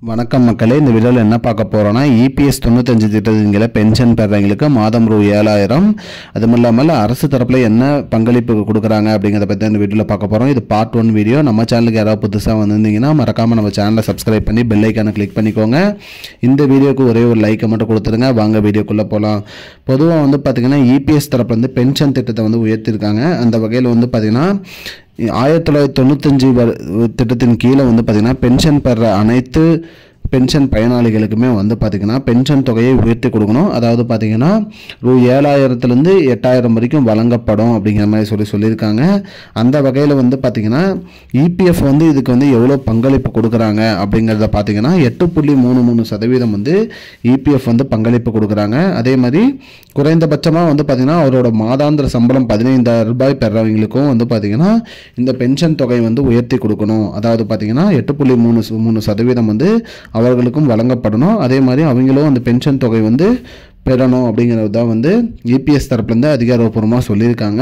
வணக்கம் மக்களே, இந்த வீடியோவில் என்ன பார்க்க போகிறோன்னா EPS 95 திட்டத்தின் கீழே பென்ஷன் பெறவங்களுக்கு மாதம் ரூ. 7,000 அதுவும் இல்லாமல் அரசு தரப்பில் என்ன பங்களிப்பு கொடுக்குறாங்க அப்படிங்கிறத பற்றி இந்த வீடியோவில் பார்க்க போகிறோம். இது பார்ட் 1 வீடியோ. நம்ம சேனலுக்கு யாராவது புதுசாக வந்திருந்தீங்கன்னா மறக்காமல் நம்ம சேனலை சப்ஸ்கிரைப் பண்ணி பெல் ஐக்கானை கிளிக் பண்ணிக்கோங்க. இந்த வீடியோக்கு ஒரே ஒரு லைக்கை மட்டும் கொடுத்துருங்க. வாங்க வீடியோக்குள்ளே போகலாம். பொதுவாக பார்த்திங்கன்னா EPS தரப்பில் பென்ஷன் திட்டத்தை உயர்த்திருக்காங்க. அந்த வகையில் பார்த்திங்கன்னா 1995 திட்டத்தின் கீழே பார்த்திங்கன்னா பென்ஷன் பெற அனைத்து பென்ஷன் பயனாளிகளுக்குமே பார்த்திங்கன்னா பென்ஷன் தொகையை உயர்த்தி கொடுக்கணும். அதாவது பார்த்திங்கன்னா ரூ. 7,000லேருந்து 8,000 வரைக்கும் வழங்கப்படும் அப்படிங்கிற மாதிரி சொல்லியிருக்காங்க. அந்த வகையில் பார்த்திங்கன்னா EPF இதுக்கு எவ்வளோ பங்களிப்பு கொடுக்குறாங்க அப்படிங்கிறத பார்த்திங்கன்னா 8.33% EPF பங்களிப்பு கொடுக்குறாங்க. அதே மாதிரி குறைந்தபட்சமாக பார்த்திங்கன்னா அவரோட மாதாந்திர சம்பளம் 15,000 ரூபாய் பெறவங்களுக்கும் பார்த்திங்கன்னா இந்த பென்ஷன் தொகை உயர்த்தி கொடுக்கணும். அதாவது பார்த்திங்கன்னா 8.33% அவர்களுக்கும் வழங்கப்படணும். அதே மாதிரி அவங்களும் அந்த பென்ஷன் தொகை பெறணும் அப்படிங்கிறது தான் EPS தரப்புலேருந்து அதிகாரப்பூர்வமாக சொல்லியிருக்காங்க.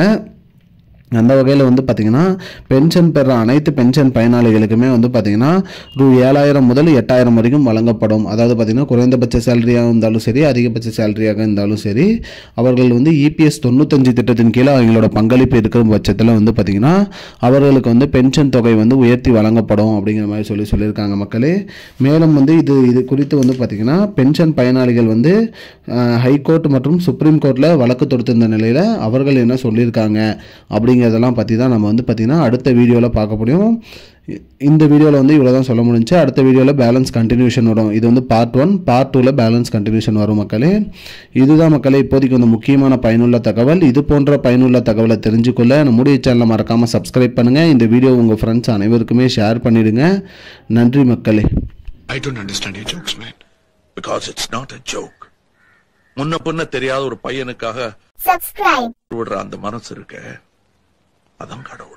அந்த வகையில் பார்த்திங்கன்னா பென்ஷன் பெற அனைத்து பென்ஷன் பயனாளிகளுக்குமே பார்த்திங்கன்னா ரூ. 7,000 முதல் 8,000 வரைக்கும் வழங்கப்படும். அதாவது பார்த்திங்கன்னா குறைந்தபட்ச சேலரியாக இருந்தாலும் சரி, அதிகபட்ச சேலரியாக இருந்தாலும் சரி, அவர்கள் EPS 95 திட்டத்தின் கீழே அவங்களோட பங்களிப்பு இருக்கிற பட்சத்தில் பார்த்திங்கன்னா அவர்களுக்கு பென்ஷன் தொகை உயர்த்தி வழங்கப்படும் அப்படிங்கிற மாதிரி சொல்லியிருக்காங்க மக்களே. மேலும் இது குறித்து பார்த்திங்கன்னா பென்ஷன் பயனாளிகள் ஹைகோர்ட் மற்றும் சுப்ரீம் கோர்ட்டில் வழக்கு தொடுத்திருந்த நிலையில் அவர்கள் என்ன சொல்லியிருக்காங்க அப்படிங்கிறதெல்லாம் பற்றி தான் நம்ம பார்த்திங்கன்னா அடுத்த வீடியோவில் பார்க்க முடியும். இந்த வீடியோவில் இவ்வளோ தான் சொல்ல முடிஞ்சு. அடுத்த வீடியோவில் பேலன்ஸ் கண்டினியூஷன் வரும். இது பார்ட் 1. பார்ட் 2ல் பேலன்ஸ் கண்டினியூஷன் வரும் மக்களே. இதுதான் மக்களே இப்போதைக்கு முக்கியமான பயனுள்ள தகவல். இது போன்ற பயனுள்ள தகவலை தெரிஞ்சுக்கொள்ள நம்முடைய சேனலை மறக்காமல் சப்ஸ்கிரைப் பண்ணுங்கள். இந்த வீடியோ உங்கள் ஃப்ரெண்ட்ஸ் அனைவருக்குமே ஷேர் பண்ணிடுங்க. நன்றி மக்களே. I don't understand your jokes, man. Because it's not a joke. முன்ன பின்ன தெரியாத ஒரு பையனுக்காக subscribe விடுற அந்த மனசு இருக்க, அதான் கடவுள்.